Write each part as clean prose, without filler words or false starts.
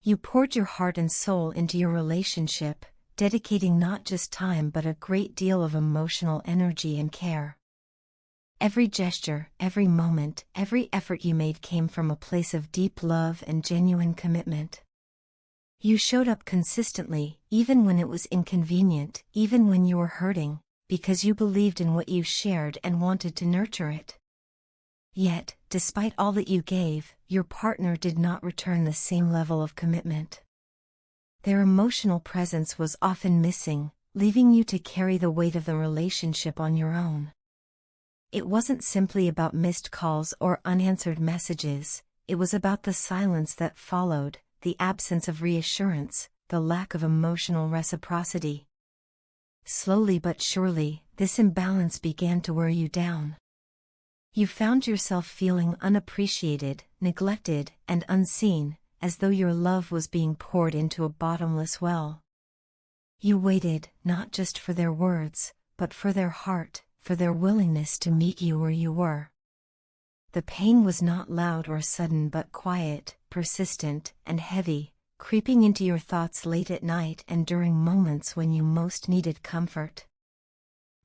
You poured your heart and soul into your relationship, dedicating not just time but a great deal of emotional energy and care. Every gesture, every moment, every effort you made came from a place of deep love and genuine commitment. You showed up consistently, even when it was inconvenient, even when you were hurting, because you believed in what you shared and wanted to nurture it. Yet, despite all that you gave, your partner did not return the same level of commitment. Their emotional presence was often missing, leaving you to carry the weight of the relationship on your own. It wasn't simply about missed calls or unanswered messages, it was about the silence that followed, the absence of reassurance, the lack of emotional reciprocity. Slowly but surely, this imbalance began to wear you down. You found yourself feeling unappreciated, neglected, and unseen, as though your love was being poured into a bottomless well. You waited, not just for their words, but for their heart, for their willingness to meet you where you were. The pain was not loud or sudden but quiet, persistent, and heavy, creeping into your thoughts late at night and during moments when you most needed comfort.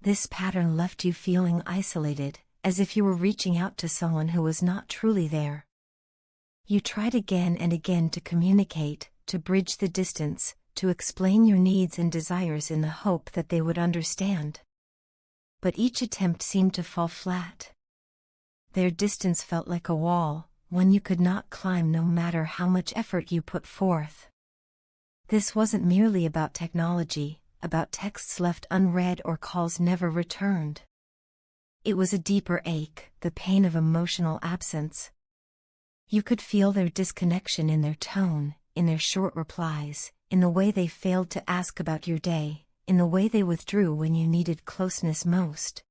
This pattern left you feeling isolated, as if you were reaching out to someone who was not truly there. You tried again and again to communicate, to bridge the distance, to explain your needs and desires in the hope that they would understand. But each attempt seemed to fall flat. Their distance felt like a wall, one you could not climb no matter how much effort you put forth. This wasn't merely about technology, about texts left unread or calls never returned. It was a deeper ache, the pain of emotional absence. You could feel their disconnection in their tone, in their short replies, in the way they failed to ask about your day, in the way they withdrew when you needed closeness most.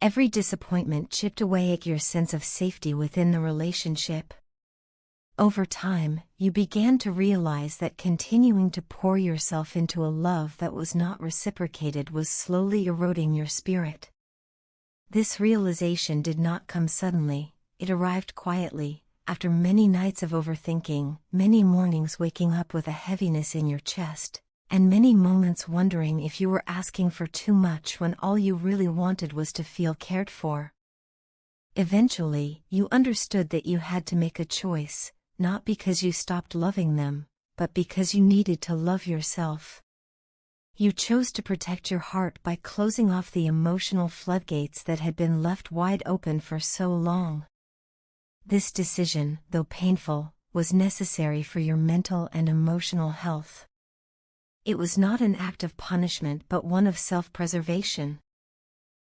Every disappointment chipped away at your sense of safety within the relationship. Over time, you began to realize that continuing to pour yourself into a love that was not reciprocated was slowly eroding your spirit. This realization did not come suddenly, it arrived quietly, after many nights of overthinking, many mornings waking up with a heaviness in your chest, and many moments wondering if you were asking for too much when all you really wanted was to feel cared for. Eventually, you understood that you had to make a choice, not because you stopped loving them, but because you needed to love yourself. You chose to protect your heart by closing off the emotional floodgates that had been left wide open for so long. This decision, though painful, was necessary for your mental and emotional health. It was not an act of punishment but one of self-preservation.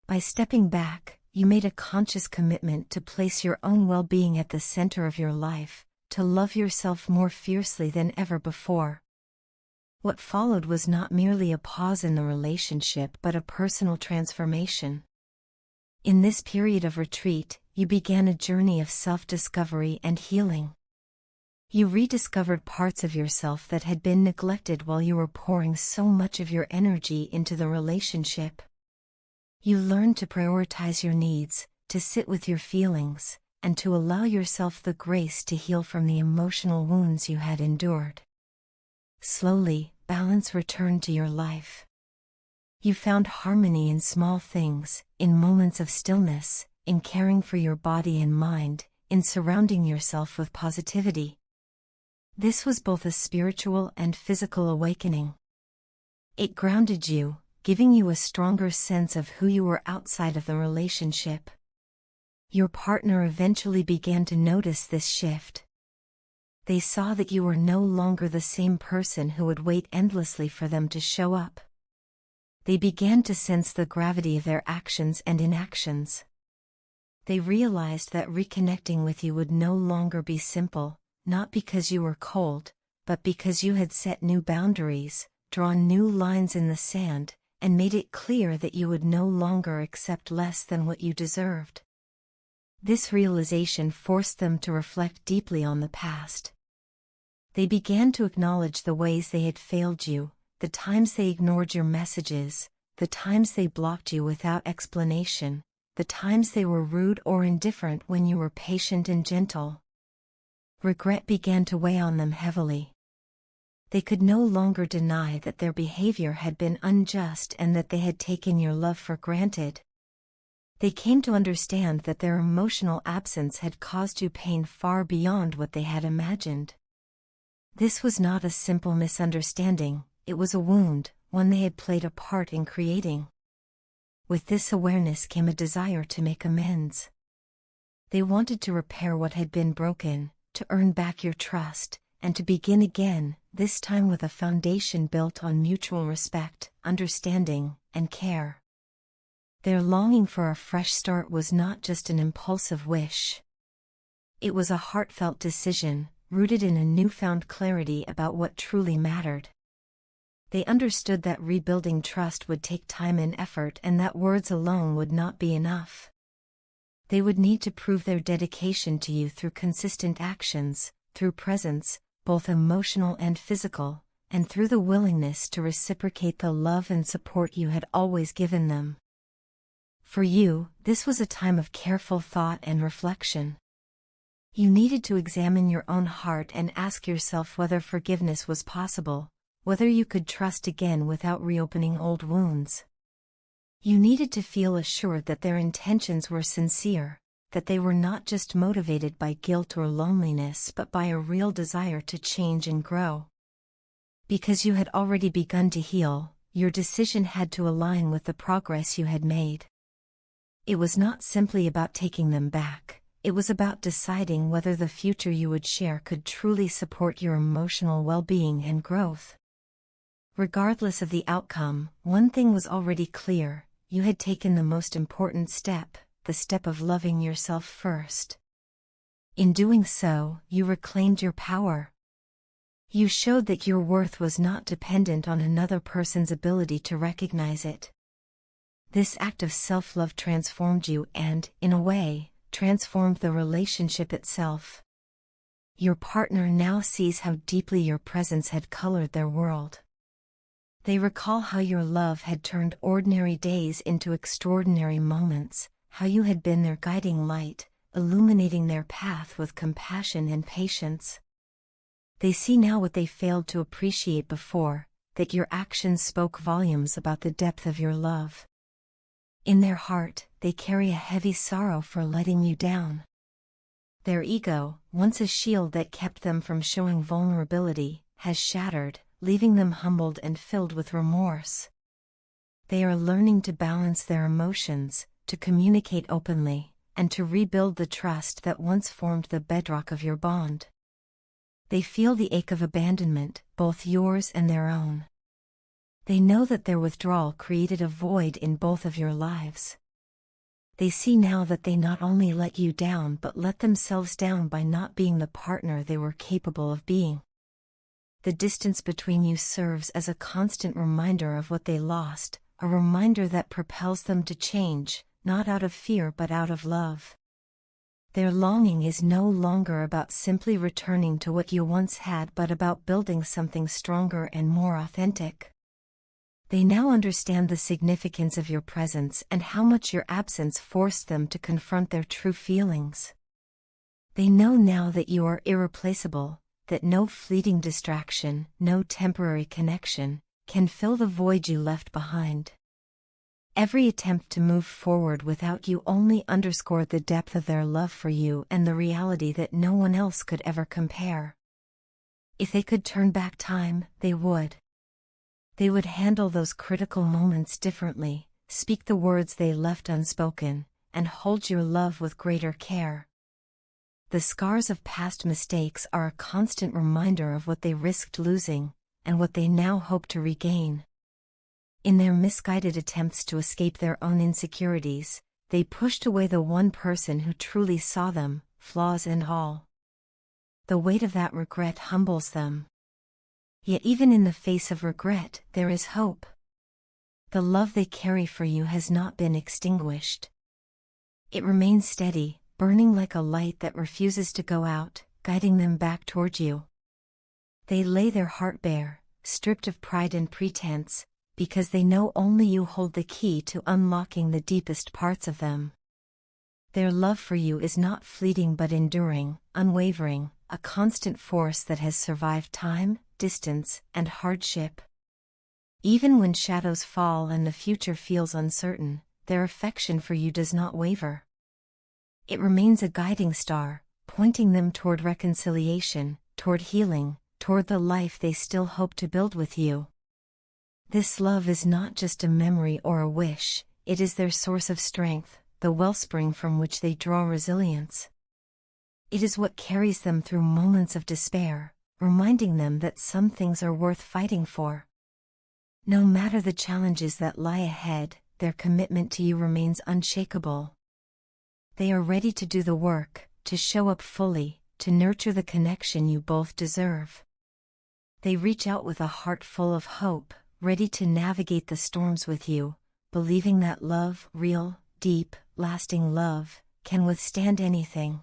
By stepping back, you made a conscious commitment to place your own well-being at the center of your life, to love yourself more fiercely than ever before. What followed was not merely a pause in the relationship but a personal transformation. In this period of retreat, you began a journey of self-discovery and healing. You rediscovered parts of yourself that had been neglected while you were pouring so much of your energy into the relationship. You learned to prioritize your needs, to sit with your feelings, and to allow yourself the grace to heal from the emotional wounds you had endured. Slowly, balance returned to your life. You found harmony in small things, in moments of stillness, in caring for your body and mind, in surrounding yourself with positivity. This was both a spiritual and physical awakening. It grounded you, giving you a stronger sense of who you were outside of the relationship. Your partner eventually began to notice this shift. They saw that you were no longer the same person who would wait endlessly for them to show up. They began to sense the gravity of their actions and inactions. They realized that reconnecting with you would no longer be simple, not because you were cold, but because you had set new boundaries, drawn new lines in the sand, and made it clear that you would no longer accept less than what you deserved. This realization forced them to reflect deeply on the past. They began to acknowledge the ways they had failed you, the times they ignored your messages, the times they blocked you without explanation, the times they were rude or indifferent when you were patient and gentle. Regret began to weigh on them heavily. They could no longer deny that their behavior had been unjust and that they had taken your love for granted. They came to understand that their emotional absence had caused you pain far beyond what they had imagined. This was not a simple misunderstanding, it was a wound, one they had played a part in creating. With this awareness came a desire to make amends. They wanted to repair what had been broken, to earn back your trust, and to begin again, this time with a foundation built on mutual respect, understanding, and care. Their longing for a fresh start was not just an impulsive wish. It was a heartfelt decision, rooted in a newfound clarity about what truly mattered. They understood that rebuilding trust would take time and effort and that words alone would not be enough. They would need to prove their dedication to you through consistent actions, through presence, both emotional and physical, and through the willingness to reciprocate the love and support you had always given them. For you, this was a time of careful thought and reflection. You needed to examine your own heart and ask yourself whether forgiveness was possible, whether you could trust again without reopening old wounds. You needed to feel assured that their intentions were sincere, that they were not just motivated by guilt or loneliness but by a real desire to change and grow. Because you had already begun to heal, your decision had to align with the progress you had made. It was not simply about taking them back, it was about deciding whether the future you would share could truly support your emotional well-being and growth. Regardless of the outcome, one thing was already clear: you had taken the most important step, the step of loving yourself first. In doing so, you reclaimed your power. You showed that your worth was not dependent on another person's ability to recognize it. This act of self-love transformed you and, in a way, transformed the relationship itself. Your partner now sees how deeply your presence had colored their world. They recall how your love had turned ordinary days into extraordinary moments, how you had been their guiding light, illuminating their path with compassion and patience. They see now what they failed to appreciate before, that your actions spoke volumes about the depth of your love. In their heart, they carry a heavy sorrow for letting you down. Their ego, once a shield that kept them from showing vulnerability, has shattered, leaving them humbled and filled with remorse. They are learning to balance their emotions, to communicate openly, and to rebuild the trust that once formed the bedrock of your bond. They feel the ache of abandonment, both yours and their own. They know that their withdrawal created a void in both of your lives. They see now that they not only let you down but let themselves down by not being the partner they were capable of being. The distance between you serves as a constant reminder of what they lost, a reminder that propels them to change, not out of fear but out of love. Their longing is no longer about simply returning to what you once had but about building something stronger and more authentic. They now understand the significance of your presence and how much your absence forced them to confront their true feelings. They know now that you are irreplaceable, that no fleeting distraction, no temporary connection, can fill the void you left behind. Every attempt to move forward without you only underscored the depth of their love for you and the reality that no one else could ever compare. If they could turn back time, they would. They would handle those critical moments differently, speak the words they left unspoken, and hold your love with greater care. The scars of past mistakes are a constant reminder of what they risked losing, and what they now hope to regain. In their misguided attempts to escape their own insecurities, they pushed away the one person who truly saw them, flaws and all. The weight of that regret humbles them. Yet even in the face of regret, there is hope. The love they carry for you has not been extinguished. It remains steady, burning like a light that refuses to go out, guiding them back toward you. They lay their heart bare, stripped of pride and pretense, because they know only you hold the key to unlocking the deepest parts of them. Their love for you is not fleeting but enduring, unwavering, a constant force that has survived time, distance, and hardship. Even when shadows fall and the future feels uncertain, their affection for you does not waver. It remains a guiding star, pointing them toward reconciliation, toward healing, toward the life they still hope to build with you. This love is not just a memory or a wish, it is their source of strength, the wellspring from which they draw resilience. It is what carries them through moments of despair, reminding them that some things are worth fighting for. No matter the challenges that lie ahead, their commitment to you remains unshakable. They are ready to do the work, to show up fully, to nurture the connection you both deserve. They reach out with a heart full of hope, ready to navigate the storms with you, believing that love, real, deep, lasting love, can withstand anything.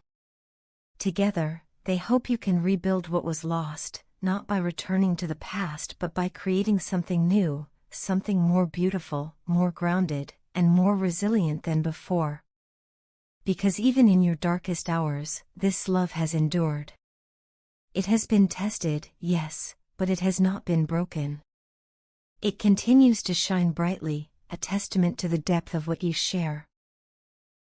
Together, they hope you can rebuild what was lost, not by returning to the past but by creating something new, something more beautiful, more grounded, and more resilient than before. Because even in your darkest hours, this love has endured. It has been tested, yes, but it has not been broken. It continues to shine brightly, a testament to the depth of what you share.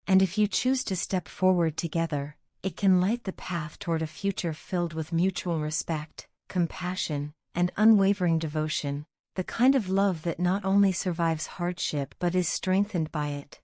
And if you choose to step forward together, it can light the path toward a future filled with mutual respect, compassion, and unwavering devotion, the kind of love that not only survives hardship but is strengthened by it.